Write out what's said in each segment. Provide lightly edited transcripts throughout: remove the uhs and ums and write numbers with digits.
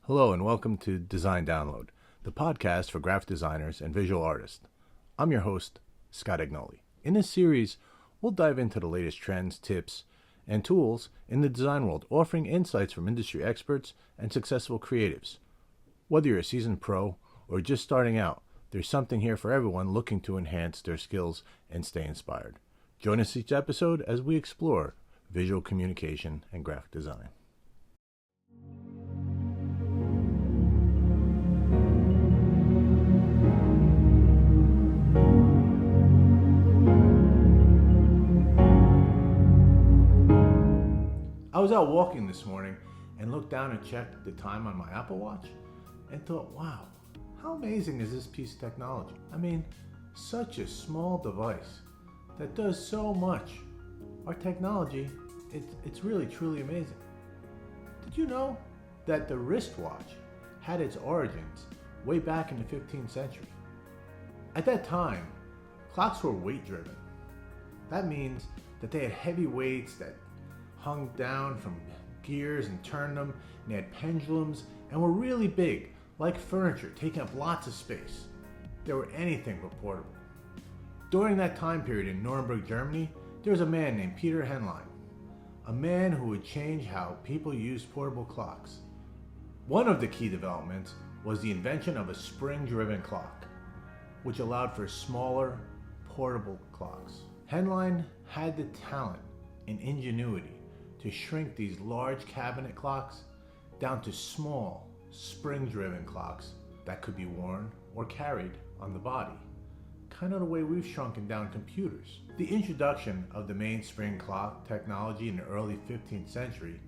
Hello and welcome to Design Download, the podcast for graphic designers and visual artists. I'm your host, Scott Agnoli. In this series, we'll dive into the latest trends, tips, and tools in the design world, offering insights from industry experts and successful creatives. Whether you're a seasoned pro or just starting out, there's something here for everyone looking to enhance their skills and stay inspired. Join us each episode as we explore visual communication and graphic design. I was out walking this morning and looked down and checked the time on my Apple Watch and thought, wow, how amazing is this piece of technology? I mean, such a small device that does so much. Our technology, it's really truly amazing. Did you know that the wristwatch had its origins way back in the 15th century? At that time, clocks were weight driven. That means that they had heavy weights that hung down from gears and turned them, and they had pendulums and were really big, like furniture, taking up lots of space. They were anything but portable. During that time period in Nuremberg, Germany, there was a man named Peter Henlein, a man who would change how people used portable clocks. One of the key developments was the invention of a spring-driven clock, which allowed for smaller, portable clocks. Henlein had the talent and ingenuity to shrink these large cabinet clocks down to small, spring-driven clocks that could be worn or carried on the body, kind of the way we've shrunken down computers. The introduction of the mainspring clock technology in the early 15th century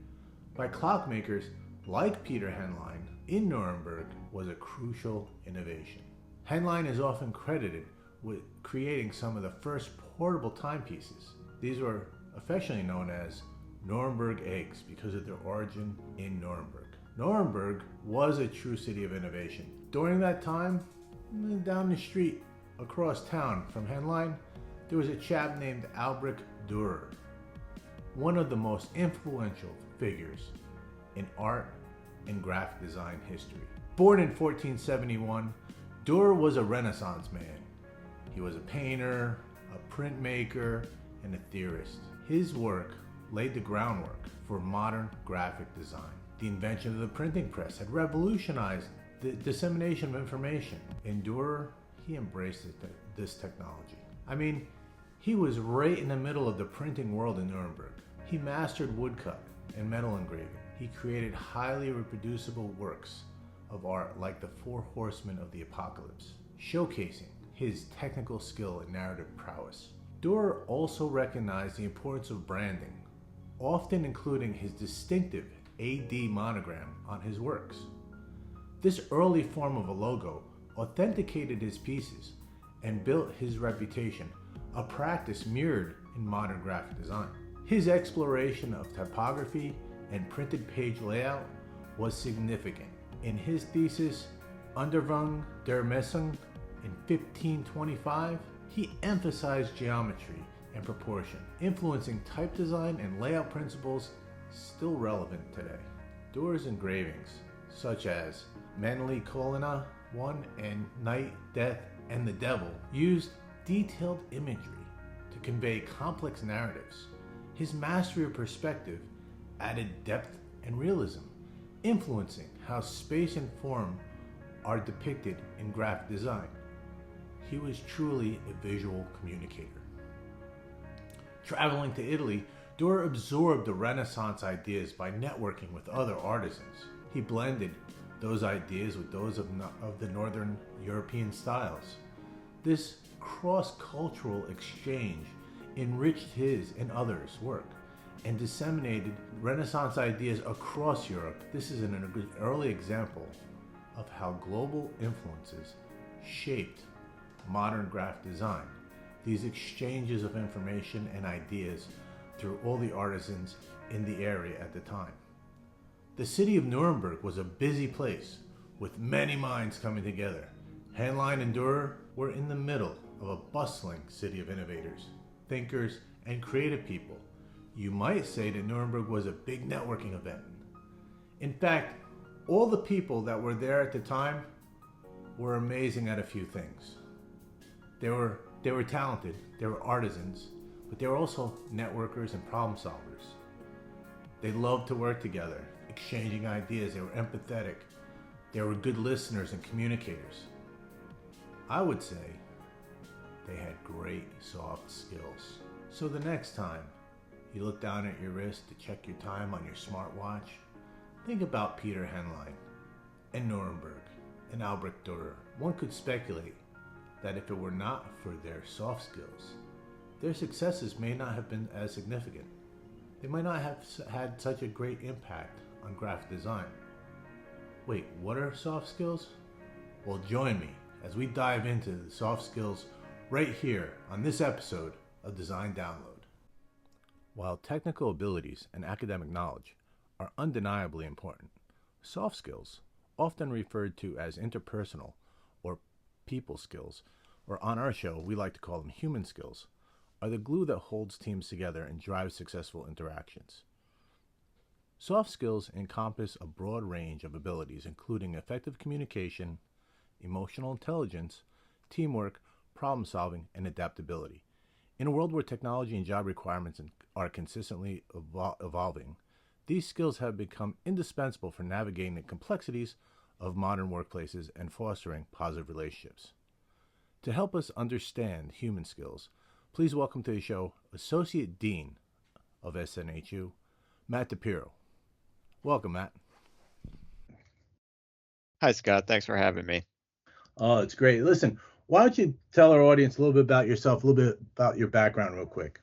by clockmakers like Peter Henlein in Nuremberg was a crucial innovation. Henlein is often credited with creating some of the first portable timepieces. These were affectionately known as Nuremberg eggs because of their origin in Nuremberg. Nuremberg was a true city of innovation. During that time, down the street across town from Henlein, there was a chap named Albrecht Dürer, one of the most influential figures in art and graphic design history. Born in 1471, Dürer was a Renaissance man. He was a painter, a printmaker, and a theorist. His work laid the groundwork for modern graphic design. The invention of the printing press had revolutionized the dissemination of information. In Dürer, he embraced this technology. I mean, he was right in the middle of the printing world in Nuremberg. He mastered woodcut and metal engraving. He created highly reproducible works of art like the Four Horsemen of the Apocalypse, showcasing his technical skill and narrative prowess. Dürer also recognized the importance of branding, often including his distinctive AD monogram on his works. This early form of a logo authenticated his pieces and built his reputation, a practice mirrored in modern graphic design. His exploration of typography and printed page layout was significant. In his thesis, Untervung der Messung in 1525, he emphasized geometry and proportion, influencing type design and layout principles still relevant today. Dürer's engravings, such as Männliche Colonna 1 and Night, Death, and the Devil, used detailed imagery to convey complex narratives. His mastery of perspective added depth and realism, influencing how space and form are depicted in graphic design. He was truly a visual communicator. Traveling to Italy, Dürer absorbed the Renaissance ideas by networking with other artisans. He blended those ideas with those of the Northern European styles. This cross-cultural exchange enriched his and others' work and disseminated Renaissance ideas across Europe. This is an early example of how global influences shaped modern graphic design. These exchanges of information and ideas through all the artisans in the area at the time. The city of Nuremberg was a busy place with many minds coming together. Henlein and Dürer were in the middle of a bustling city of innovators, thinkers, and creative people. You might say that Nuremberg was a big networking event. In fact, All the people that were there at the time were amazing at a few things. They were talented, they were artisans, but they were also networkers and problem solvers. They loved to work together, exchanging ideas. They were empathetic. They were good listeners and communicators. I would say they had great soft skills. So the next time you look down at your wrist to check your time on your smartwatch, think about Peter Henlein and Nuremberg and Albrecht Dürer. One could speculate that if it were not for their soft skills, their successes may not have been as significant. They might not have had such a great impact on graphic design. Wait, what are soft skills? Well, join me as we dive into the soft skills right here on this episode of Design Download. While technical abilities and academic knowledge are undeniably important, soft skills, often referred to as interpersonal or people skills, or on our show we like to call them human skills, are the glue that holds teams together and drives successful interactions. Soft skills encompass a broad range of abilities, including effective communication, emotional intelligence, teamwork, problem solving, and adaptability. In a world where technology and job requirements are consistently evolving, these skills have become indispensable for navigating the complexities of modern workplaces and fostering positive relationships. To help us understand human skills, please welcome to the show Associate Dean of SNHU, Matt DiPirro. Welcome, Matt. Hi, Scott. Thanks for having me. Oh, it's great. Listen, why don't you tell our audience a little bit about yourself, a little bit about your background real quick?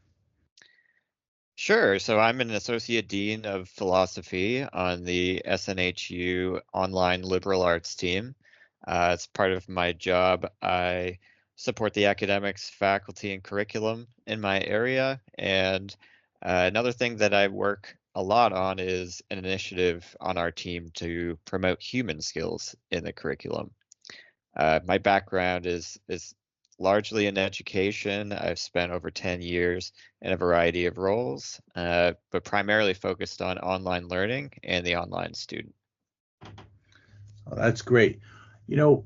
Sure. So I'm an Associate Dean of Philosophy on the SNHU Online Liberal Arts team. As part of my job, I support the academics, faculty, and curriculum in my area. And another thing that I work a lot on is an initiative on our team to promote human skills in the curriculum. My background is largely in education. I've spent over 10 years in a variety of roles, but primarily focused on online learning and the online student. Oh, that's great. You know,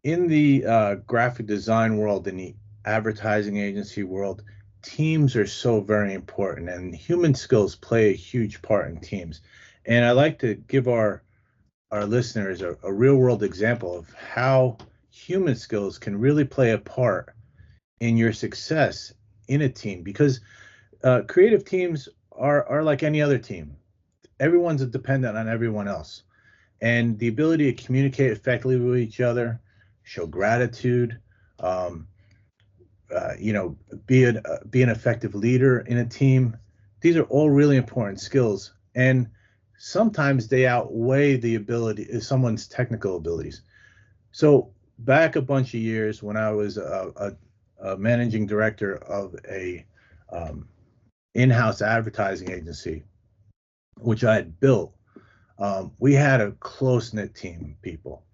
in the graphic design world, in the advertising agency world, teams are so very important, and human skills play a huge part in teams. And I like to give our listeners a real world example of how human skills can really play a part in your success in a team, because creative teams are like any other team. Everyone's dependent on everyone else, and the ability to communicate effectively with each other, show gratitude, um, be an effective leader in a team. These are all really important skills, and sometimes they outweigh the ability someone's technical abilities. So back a bunch of years when I was a managing director of a in-house advertising agency, which I had built, we had a close-knit team of people,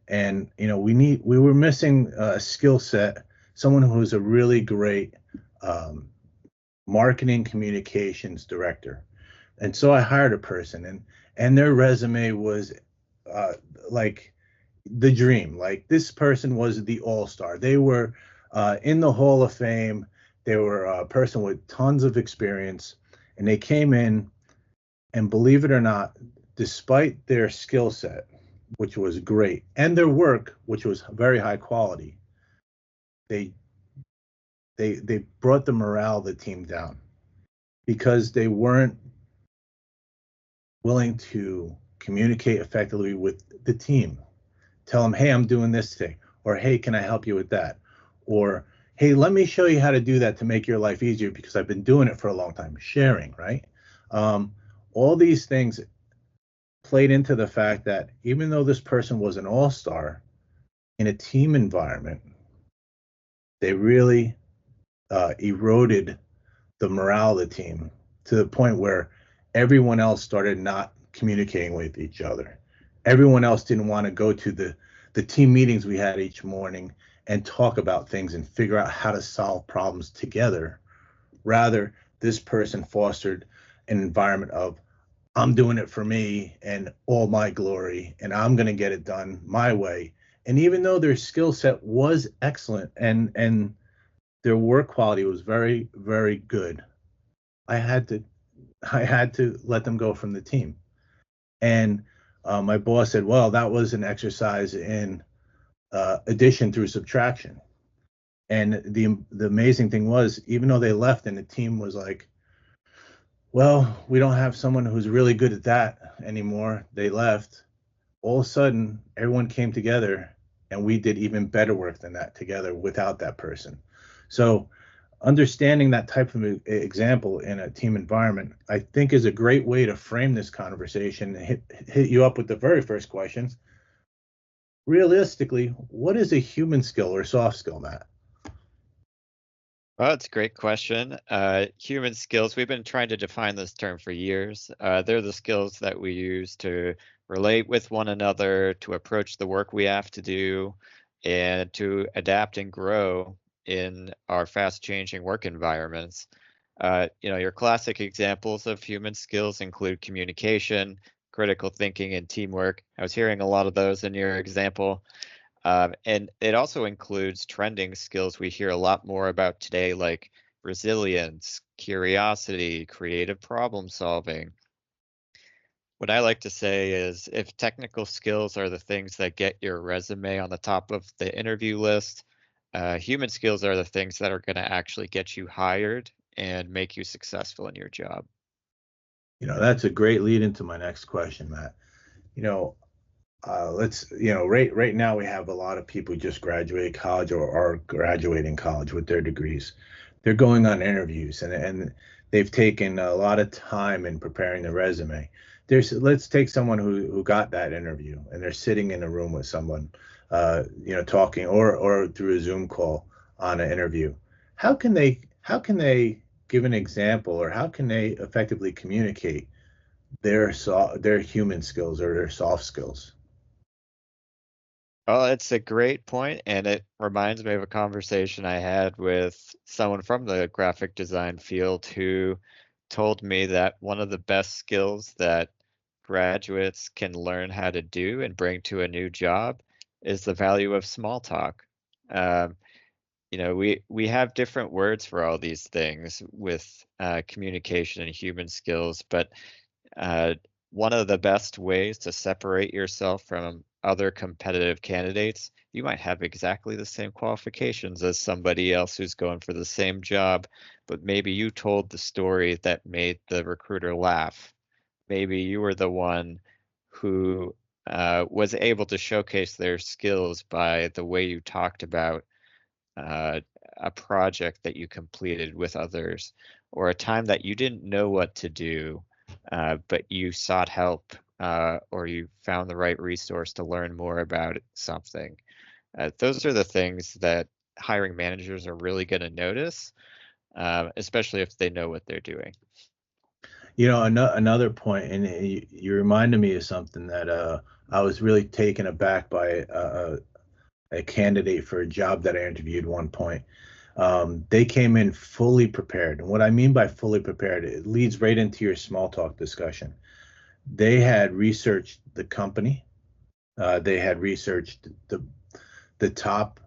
and we were missing a skill set, someone who was a really great marketing communications director. And so I hired a person, and their resume was like the dream. Like, this person was the all-star. They were in the Hall of Fame. They were a person with tons of experience, and they came in, and believe it or not, despite their skill set, which was great, and their work, which was very high quality, they brought the morale of the team down because they weren't willing to communicate effectively with the team. Tell them, hey, I'm doing this today, or hey, can I help you with that, or hey, let me show you how to do that to make your life easier because I've been doing it for a long time. Sharing, right? All these things played into the fact that even though this person was an all-star in a team environment, they really eroded the morale of the team to the point where everyone else started not communicating with each other. Everyone else didn't want to go to the team meetings we had each morning and talk about things and figure out how to solve problems together. Rather, this person fostered an environment of, I'm doing it for me and all my glory, and I'm going to get it done my way. And even though their skill set was excellent and their work quality was very, very good, I had to I had to let them go from the team. And my boss said, "Well, that was an exercise in addition through subtraction." And the amazing thing was, even though they left, and the team was like, "Well, we don't have someone who's really good at that anymore," they left. All of a sudden, everyone came together, and we did even better work than that together without that person. So understanding that type of example in a team environment, I think, is a great way to frame this conversation and hit you up with the very first questions. Realistically, what is a human skill or soft skill, Matt? Well, that's a great question. Human skills, we've been trying to define this term for years. They're the skills that we use to relate with one another, to approach the work we have to do, and to adapt and grow in our fast changing work environments. Your classic examples of human skills include communication, critical thinking, and teamwork. I was hearing a lot of those in your example. And it also includes trending skills we hear a lot more about today, like resilience, curiosity, creative problem solving. What I like to say is if technical skills are the things that get your resume on the top of the interview list, human skills are the things that are going to actually get you hired and make you successful in your job. That's a great lead into my next question, Matt. You know, right now we have a lot of people who just graduated college or are graduating college with their degrees. They're going on interviews and they've taken a lot of time in preparing the resume. Let's take someone who got that interview and they're sitting in a room with someone, talking or through a Zoom call on an interview. How can they give an example, or how can they effectively communicate their human skills or their soft skills? Oh, it's a great point, and it reminds me of a conversation I had with someone from the graphic design field who told me that one of the best skills that graduates can learn how to do and bring to a new job is the value of small talk. Um, we have different words for all these things with communication and human skills, but uh, one of the best ways to separate yourself from other competitive candidates, you might have exactly the same qualifications as somebody else who's going for the same job, but maybe you told the story that made the recruiter laugh. Maybe you were the one who was able to showcase their skills by the way you talked about uh, a project that you completed with others, or a time that you didn't know what to do, but you sought help, or you found the right resource to learn more about something. Those are the things that hiring managers are really going to notice, especially if they know what they're doing. Another point, and you reminded me of something that I was really taken aback by a candidate for a job that I interviewed one point. They came in fully prepared. And what I mean by fully prepared, it leads right into your small talk discussion. They had researched the company. They had researched the top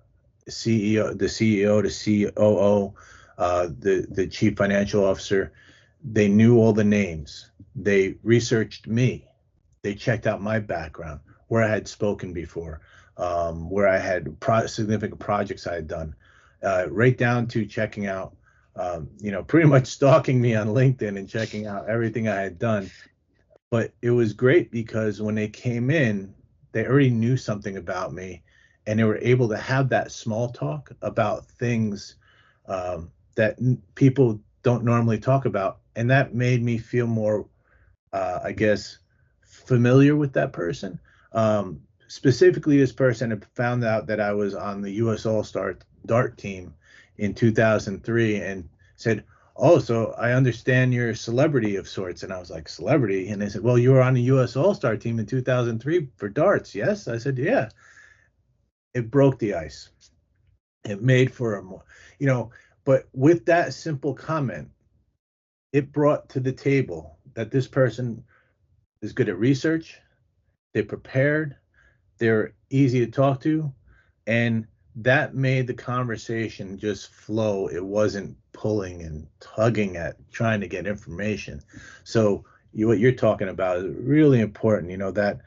CEO, the CEO, the COO, the chief financial officer. They knew all the names. They researched me. They checked out my background, where I had spoken before, where I had significant projects I had done, right down to checking out, pretty much stalking me on LinkedIn and checking out everything I had done. But it was great because when they came in, they already knew something about me, and they were able to have that small talk about things that people don't normally talk about, and that made me feel more, I guess, familiar with that person. Specifically, this person had found out that I was on the U.S. All-Star Dart team in 2003 and said, "Oh, so I understand you're a celebrity of sorts." And I was like, "Celebrity?" And they said, "Well, you were on the U.S. All-Star team in 2003 for darts, yes?" I said, "Yeah." It broke the ice. It made for a more, you know, but with that simple comment, it brought to the table that this person is good at research, they're prepared, they're easy to talk to, and that made the conversation just flow. It wasn't pulling and tugging at trying to get information. So what you're talking about is really important. That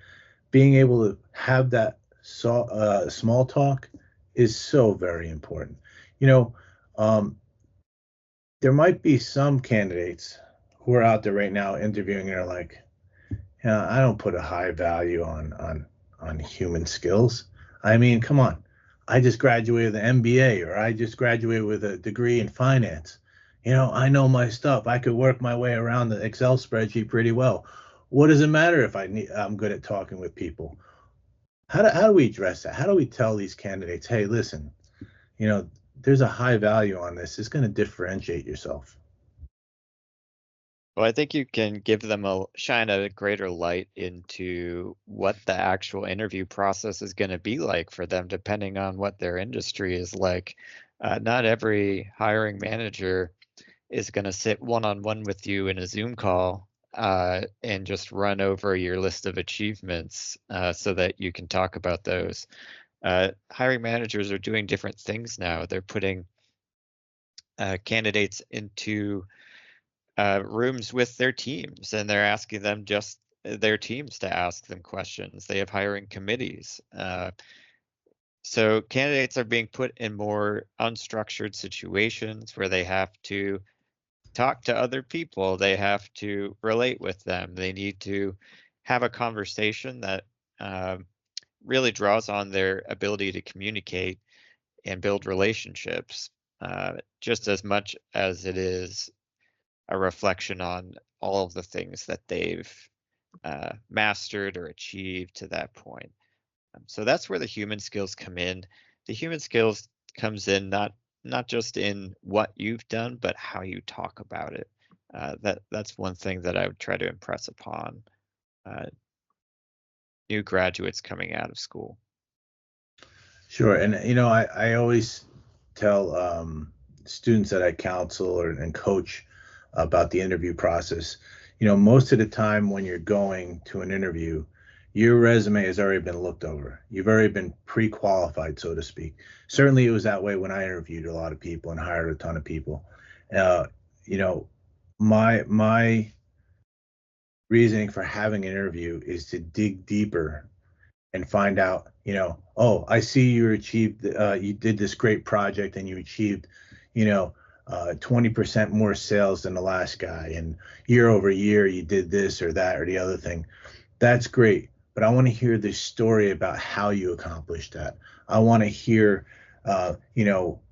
being able to have that small talk is so very important. You know, um, there might be some candidates who are out there right now interviewing and are like, yeah, I don't put a high value on human skills. I mean, come on. I just graduated with an MBA, or I just graduated with a degree in finance. I know my stuff. I could work my way around the Excel spreadsheet pretty well. What does it matter if I'm good at talking with people? How do we address that? How do we tell these candidates, hey, listen, there's a high value on this. It's going to differentiate yourself. Well, I think you can give them shine a greater light into what the actual interview process is going to be like for them, depending on what their industry is like. Not every hiring manager is going to sit one-on-one with you in a Zoom call and just run over your list of achievements so that you can talk about those. Hiring managers are doing different things now. They're putting candidates into rooms with their teams, and they're asking them just their teams to ask them questions. They have hiring committees. So candidates are being put in more unstructured situations where they have to talk to other people. They have to relate with them. They need to have a conversation that really draws on their ability to communicate and build relationships, just as much as it is a reflection on all of the things that they've mastered or achieved to that point. So that's where the human skills come in. The human skills comes in not just in what you've done, but how you talk about it. That's one thing that I would try to impress upon new graduates coming out of school. Sure. And, I always tell students that I counsel and coach about the interview process. Most of the time when you're going to an interview, your resume has already been looked over. You've already been pre-qualified, so to speak. Certainly it was that way when I interviewed a lot of people and hired a ton of people. Uh, you know, my reasoning for having an interview is to dig deeper and find out, oh, I see you did this great project and you achieved, 20% more sales than the last guy. And year over year, you did this or that or the other thing. That's great. But I want to hear the story about how you accomplished that. I want to hear,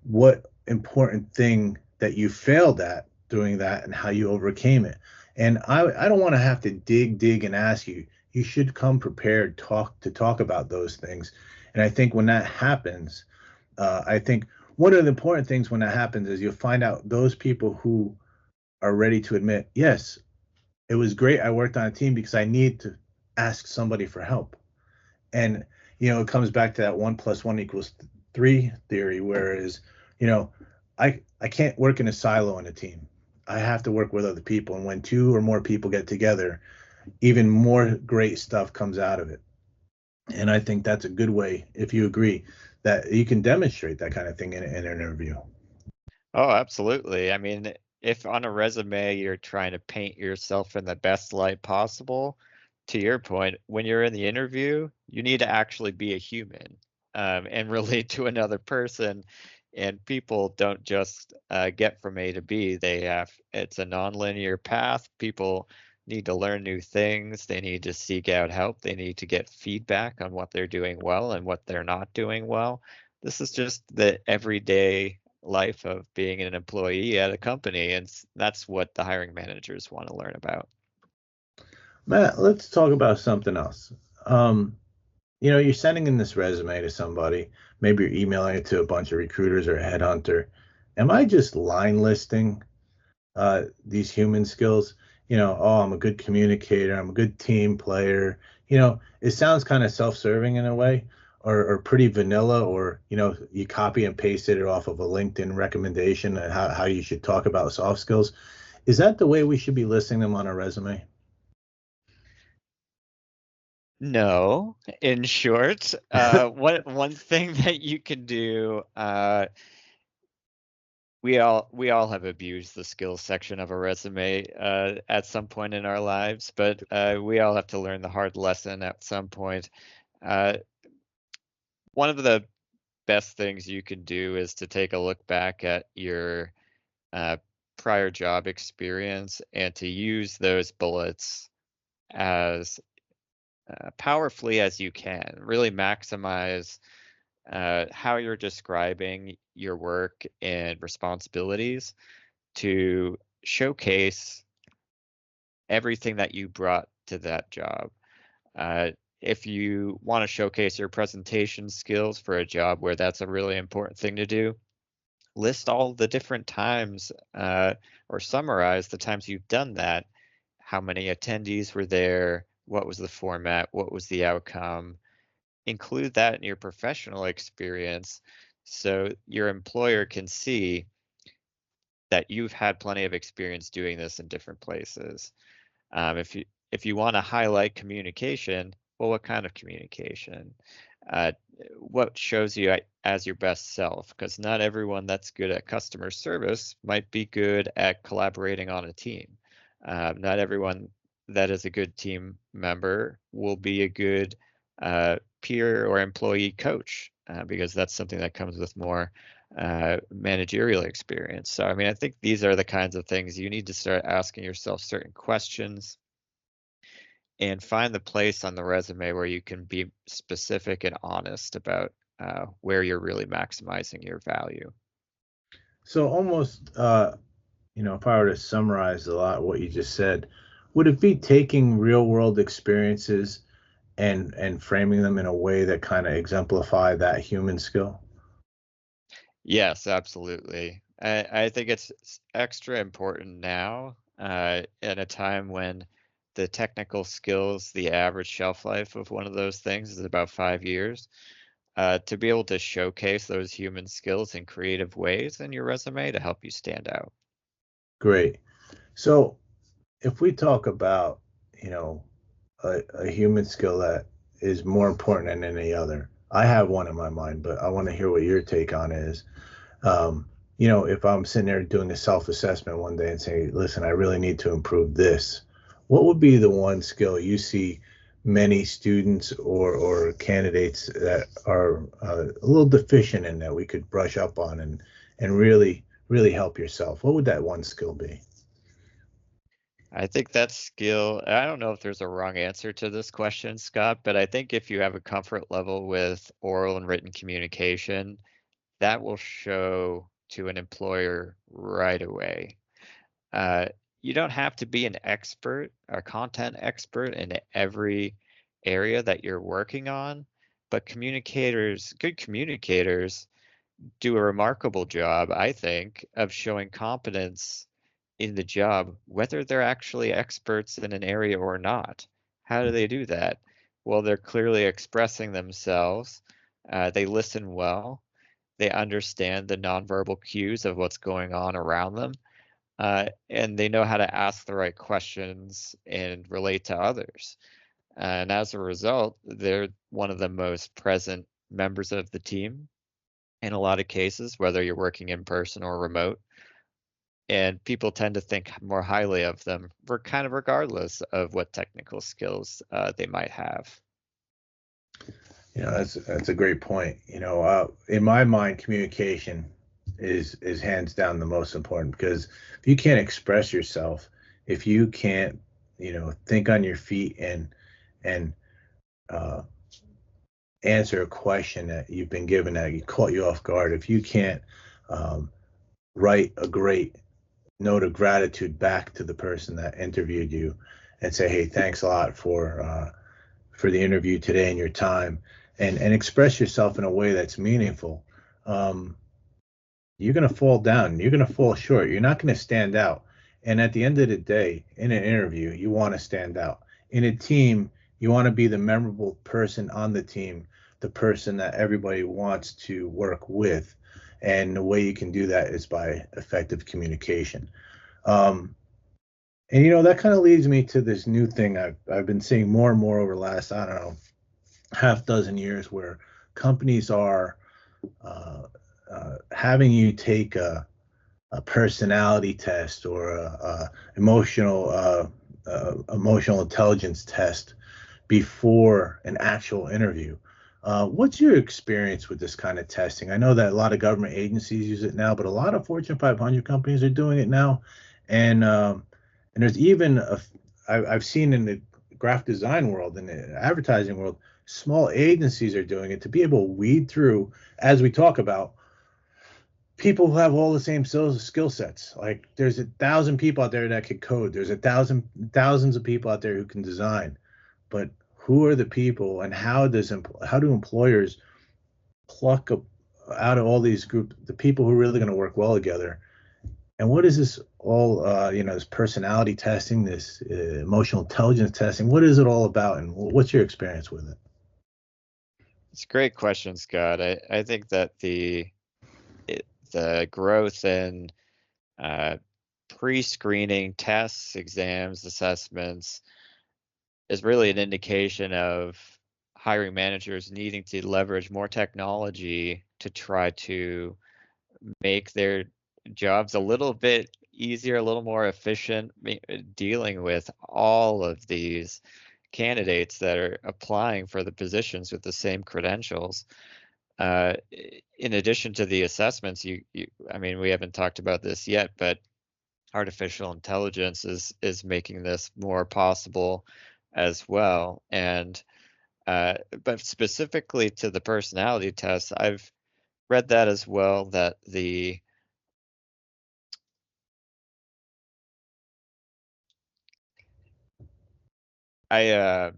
what important thing that you failed at doing that and how you overcame it. And I don't want to have to dig and ask you. You should come prepared to talk about those things. And I think when that happens, I think one of the important things when that happens is you'll find out those people who are ready to admit, yes, it was great. I worked on a team because I need to ask somebody for help. And, it comes back to that 1+1=3 theory, whereas, I can't work in a silo in a team. I have to work with other people. And when two or more people get together, even more great stuff comes out of it. And I think that's a good way, if you agree, that you can demonstrate that kind of thing in an interview. Oh, absolutely. I mean, if on a resume you're trying to paint yourself in the best light possible, to your point, when you're in the interview, you need to actually be a human and relate to another person. And people don't just get from A to B. It's a nonlinear path. People need to learn new things. They need to seek out help. They need to get feedback on what they're doing well and what they're not doing well. This is just the everyday life of being an employee at a company, and that's what the hiring managers want to learn about. Matt, let's talk about something else. You're sending in this resume to somebody, maybe you're emailing it to a bunch of recruiters or a headhunter. Am I just line listing these human skills? Oh, I'm a good communicator, I'm a good team player. It sounds kind of self-serving in a way, or pretty vanilla, or you copy and pasted it off of a LinkedIn recommendation and how you should talk about soft skills. Is that the way we should be listing them on a resume? No, in short, one thing that you can do, we all have abused the skills section of a resume at some point in our lives, but we all have to learn the hard lesson at some point. Uh, One of the best things you can do is to take a look back at your uh, prior job experience and to use those bullets as powerfully as you can. Really maximize how you're describing your work and responsibilities to showcase everything that you brought to that job. Uh, if you want to showcase your presentation skills for a job where that's a really important thing to do, list all the different times or summarize the times you've done that. How many attendees were there? What was the format? What was the outcome? Include that in your professional experience so your employer can see that you've had plenty of experience doing this in different places. If you want to highlight communication, well, what kind of communication? Uh, what shows you as your best self? Because not everyone that's good at customer service might be good at collaborating on a team. Not everyone that is a good team member will be a good peer or employee coach because that's something that comes with more managerial experience. So, I mean, I think these are the kinds of things you need to start asking yourself certain questions and find the place on the resume where you can be specific and honest about where you're really maximizing your value. So almost, if I were to summarize a lot of what you just said, would it be taking real world experiences and framing them in a way that kind of exemplify that human skill? Yes, absolutely. I think it's extra important now in a time when the technical skills, the average shelf life of one of those things is about 5 years. To be able to showcase those human skills in creative ways in your resume to help you stand out. Great. So if we talk about, you know, a human skill that is more important than any other, I have one in my mind, but I want to hear what your take on is. If I'm sitting there doing a self-assessment one day and say, listen, I really need to improve this, what would be the one skill you see many students or candidates that are a little deficient in that we could brush up on and really help yourself? What would that one skill be? I think that skill, I don't know if there's a wrong answer to this question, Scott, but I think if you have a comfort level with oral and written communication, that will show to an employer right away. Uh, you don't have to be an expert, a content expert in every area that you're working on, but good communicators do a remarkable job, I think, of showing competence in the job, whether they're actually experts in an area or not. How do they do that? Well, they're clearly expressing themselves. They listen well. They understand the nonverbal cues of what's going on around them. And they know how to ask the right questions and relate to others. And as a result, they're one of the most present members of the team in a lot of cases, whether you're working in person or remote. And people tend to think more highly of them for kind of regardless of what technical skills they might have. That's a great point. In my mind, communication is hands down the most important because if you can't express yourself, if you can't, think on your feet and uh, answer a question that you've been given that caught you off guard, if you can't um, write a great note of gratitude back to the person that interviewed you and say, hey, thanks a lot for the interview today and your time, and express yourself in a way that's meaningful, um, you're going to fall down. You're going to fall short. You're not going to stand out. And at the end of the day, in an interview, you want to stand out. In a team, you want to be the memorable person on the team, the person that everybody wants to work with. And the way you can do that is by effective communication. Um, And that kind of leads me to this new thing I've been seeing more and more over the last, I don't know, half dozen years, where companies are uh, having you take a personality test or a emotional intelligence test before an actual interview. What's your experience with this kind of testing? I know that a lot of government agencies use it now, but a lot of Fortune 500 companies are doing it now, and there's even I've seen in the graphic design world and the advertising world, small agencies are doing it to be able to weed through, as we talk about, people who have all the same skill sets. Like there's 1,000 people out there that could code. There's thousands of people out there who can design. But who are the people, and how do employers pluck out of all these groups the people who are really going to work well together? And what is this all? This personality testing, this emotional intelligence testing. What is it all about, and what's your experience with it? It's a great question, Scott. I think that the growth in uh, pre-screening tests, exams, assessments is really an indication of hiring managers needing to leverage more technology to try to make their jobs a little bit easier, a little more efficient, dealing with all of these candidates that are applying for the positions with the same credentials. In addition to the assessments, I mean, we haven't talked about this yet, but artificial intelligence is making this more possible as well. And but specifically to the personality test, I've read that as well, that the I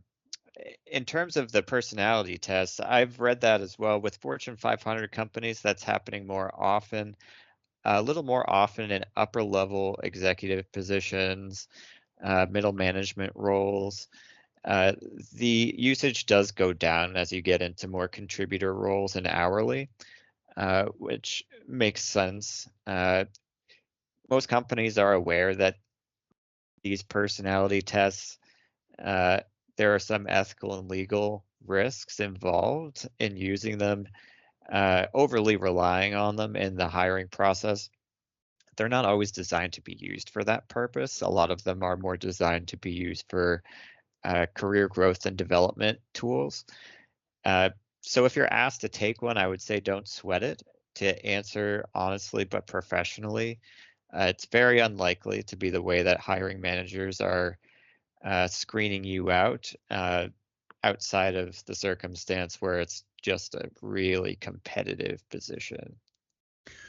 in terms of the personality test, I've read that as well with Fortune 500 companies. That's happening more often, a little more often in upper level executive positions, middle management roles. Uh, the usage does go down as you get into more contributor roles and hourly, which makes sense. Most companies are aware that these personality tests, uh, there are some ethical and legal risks involved in using them, overly relying on them in the hiring process. They're not always designed to be used for that purpose. A lot of them are more designed to be used for career growth and development tools. Uh, so if you're asked to take one, I would say don't sweat it. To answer honestly but professionally, it's very unlikely to be the way that hiring managers are screening you out, outside of the circumstance where it's just a really competitive position.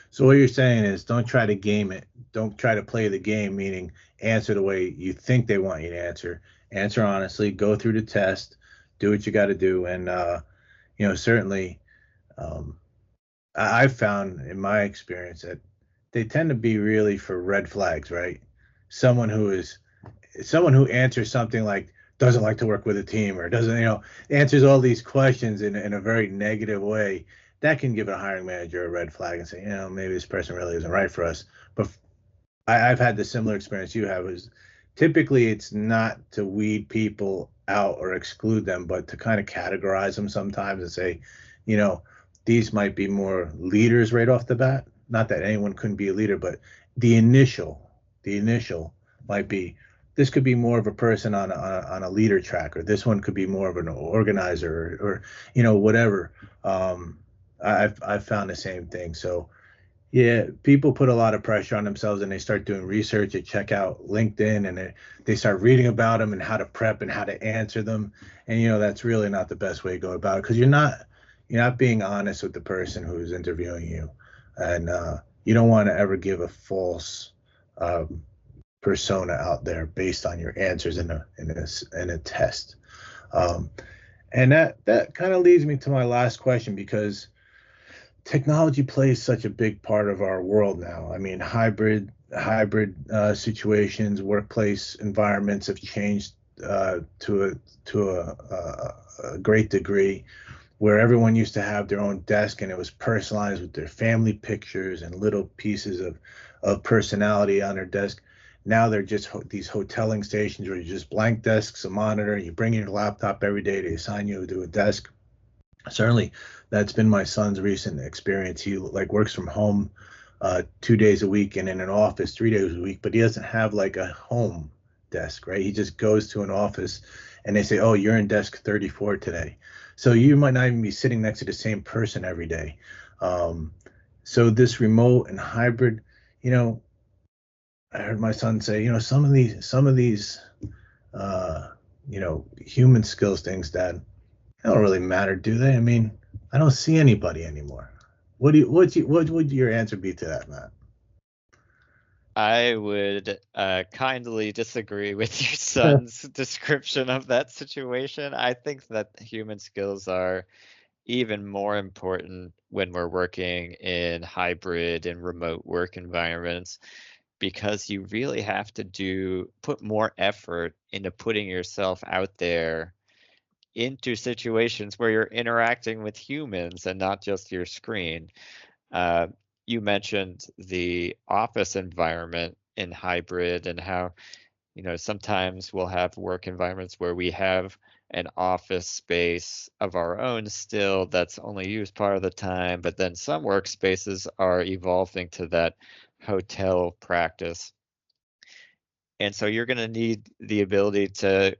So what you're saying is, don't try to game it. Don't try to play the game, meaning answer the way you think they want you to answer. Answer honestly, go through the test, do what you got to do. And certainly, um, I've found in my experience that they tend to be really for red flags, right? Someone who is someone who answers something like doesn't like to work with a team, or doesn't, answers all these questions in a very negative way, that can give a hiring manager a red flag and say, maybe this person really isn't right for us. But I've had the similar experience you have. Is typically it's not to weed people out or exclude them, but to kind of categorize them sometimes and say, you know, these might be more leaders right off the bat. Not that anyone couldn't be a leader, but the initial might be, this could be more of a person on a leader track, or this one could be more of an organizer, or whatever. I've found the same thing. So yeah, people put a lot of pressure on themselves, and they start doing research. They check out LinkedIn, and they start reading about them and how to prep and how to answer them. And that's really not the best way to go about it, because you're not being honest with the person who's interviewing you, and you don't want to ever give a false um, persona out there based on your answers in a test. Um, and that kind of leads me to my last question, because technology plays such a big part of our world now. I mean, hybrid situations, workplace environments have changed to a great degree, where everyone used to have their own desk, and it was personalized with their family pictures and little pieces of personality on their desk. Now they're just these hoteling stations where you just blank desks, a monitor, you bring in your laptop every day, to assign you to a desk. Certainly, that's been my son's recent experience. He like works from home 2 days a week and in an office 3 days a week, but he doesn't have like a home desk, right? He just goes to an office and they say, "Oh, you're in desk 34 today." So you might not even be sitting next to the same person every day. Um, so this remote and hybrid, you know, I heard my son say, some of these, uh, human skills things, Dad, they don't really matter, do they? I mean, I don't see anybody anymore. What would your answer be to that, Matt? I would kindly disagree with your son's description of that situation. I think that human skills are even more important when we're working in hybrid and remote work environments because you really have to put more effort into putting yourself out there into situations where you're interacting with humans and not just your screen. Uh, you mentioned the office environment in hybrid and how, sometimes we'll have work environments where we have an office space of our own still that's only used part of the time, but then some workspaces are evolving to that hotel practice. And so you're going to need the ability to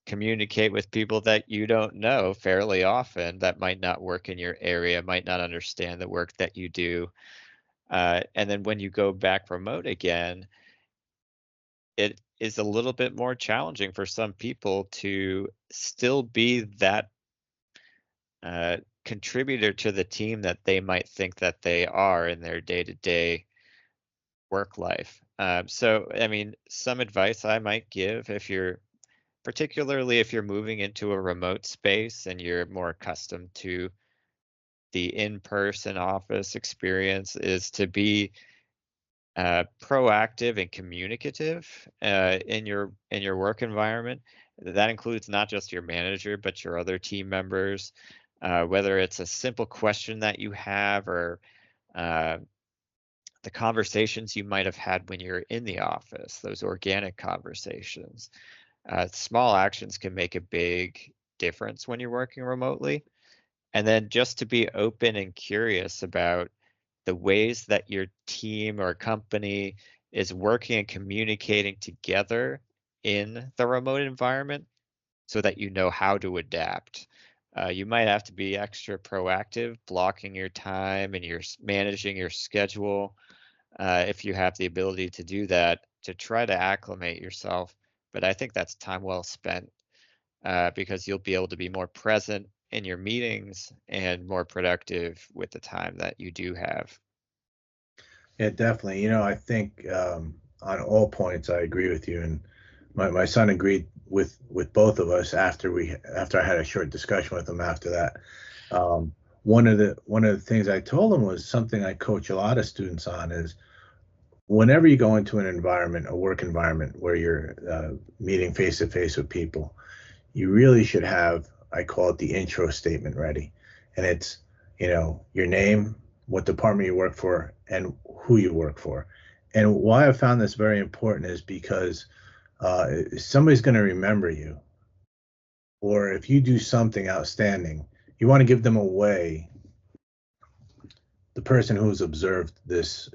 communicate with people that you don't know fairly often that might not work in your area, might not understand the work that you do. And then when you go back remote again, it is a little bit more challenging for some people to still be that contributor to the team that they might think that they are in their day-to-day work life. So, I mean, some advice I might give particularly if you're moving into a remote space and you're more accustomed to the in-person office experience, is to be proactive and communicative in your work environment. That includes not just your manager, but your other team members. Whether it's a simple question that you have or uh, the conversations you might have had when you're in the office, those organic conversations. Small actions can make a big difference when you're working remotely. And then just to be open and curious about the ways that your team or company is working and communicating together in the remote environment so that you know how to adapt. You might have to be extra proactive, blocking your time and managing your schedule if you have the ability to do that to try to acclimate yourself. But I think that's time well spent because you'll be able to be more present in your meetings and more productive with the time that you do have. Yeah, definitely. I think on all points I agree with you, and my son agreed with both of us after I had a short discussion with him after that. One of the things I told him was something I coach a lot of students on is whenever you go into an environment, a work environment where you're meeting face to face with people, you really should have, I call it the intro statement ready. And it's, your name, what department you work for, and who you work for. And why I found this very important is because somebody's going to remember you. Or if you do something outstanding, you want to give them away, the person who's observed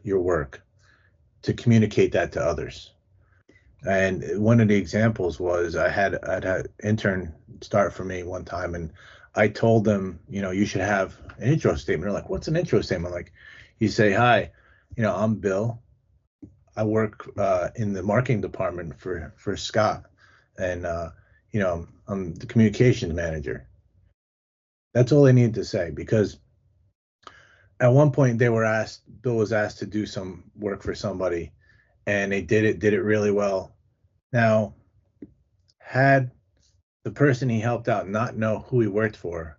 your work, to communicate that to others. And one of the examples was I'd had an intern start for me one time, and I told them, you should have an intro statement. They're like, "What's an intro statement?" I'm like, you say, "Hi, I'm Bill. I work in the marketing department for Scott, and I'm the communications manager." That's all they need to say, because at one point Bill was asked to do some work for somebody, and they did it really well. Now, had the person he helped out not know who he worked for,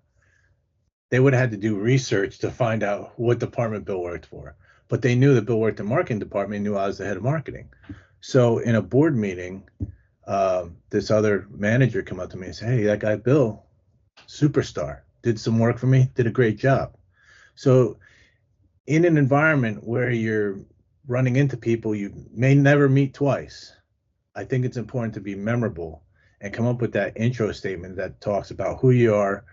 they would have had to do research to find out what department Bill worked for. But they knew that Bill worked in the marketing department, knew I was the head of marketing. So in a board meeting, this other manager come up to me and say, "Hey, that guy Bill, superstar, did some work for me, did a great job." So in an environment where you're running into people you may never meet twice. I think it's important to be memorable and come up with that intro statement that talks about who you are.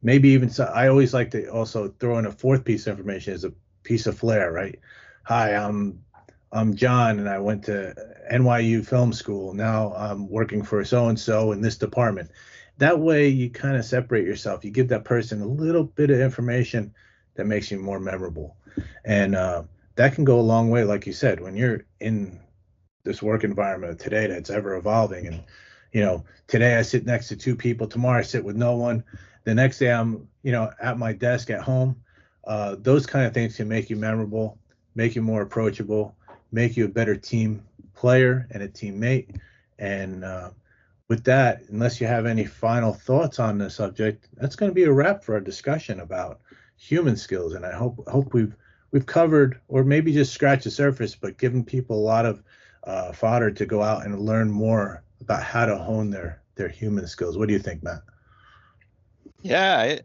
Maybe even so, I always like to also throw in a fourth piece of information as a piece of flair, right? Hi, I'm John, and I went to NYU Film School. Now I'm working for so and so in this department. That way, you kind of separate yourself. You give that person a little bit of information that makes you more memorable, and that can go a long way. Like you said, when you're in this work environment today that's ever evolving, and today I sit next to two people, tomorrow I sit with no one, the next day I'm at my desk at home. Those kind of things can make you memorable, make you more approachable, make you a better team player and a teammate. And with that, unless you have any final thoughts on the subject, that's going to be a wrap for our discussion about human skills. And I hope we've covered, or maybe just scratched the surface, but given people a lot of fodder to go out and learn more about how to hone their human skills. What do you think, Matt? Yeah,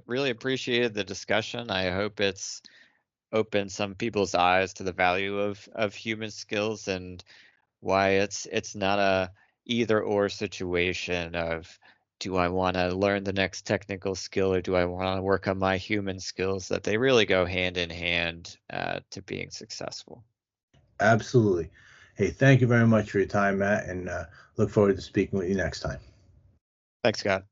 really appreciated the discussion. I hope it's opened some people's eyes to the value of human skills and why it's not a either or situation of do I want to learn the next technical skill or do I want to work on my human skills, that they really go hand in hand to being successful. Absolutely. Hey, thank you very much for your time, Matt, and look forward to speaking with you next time. Thanks, Scott.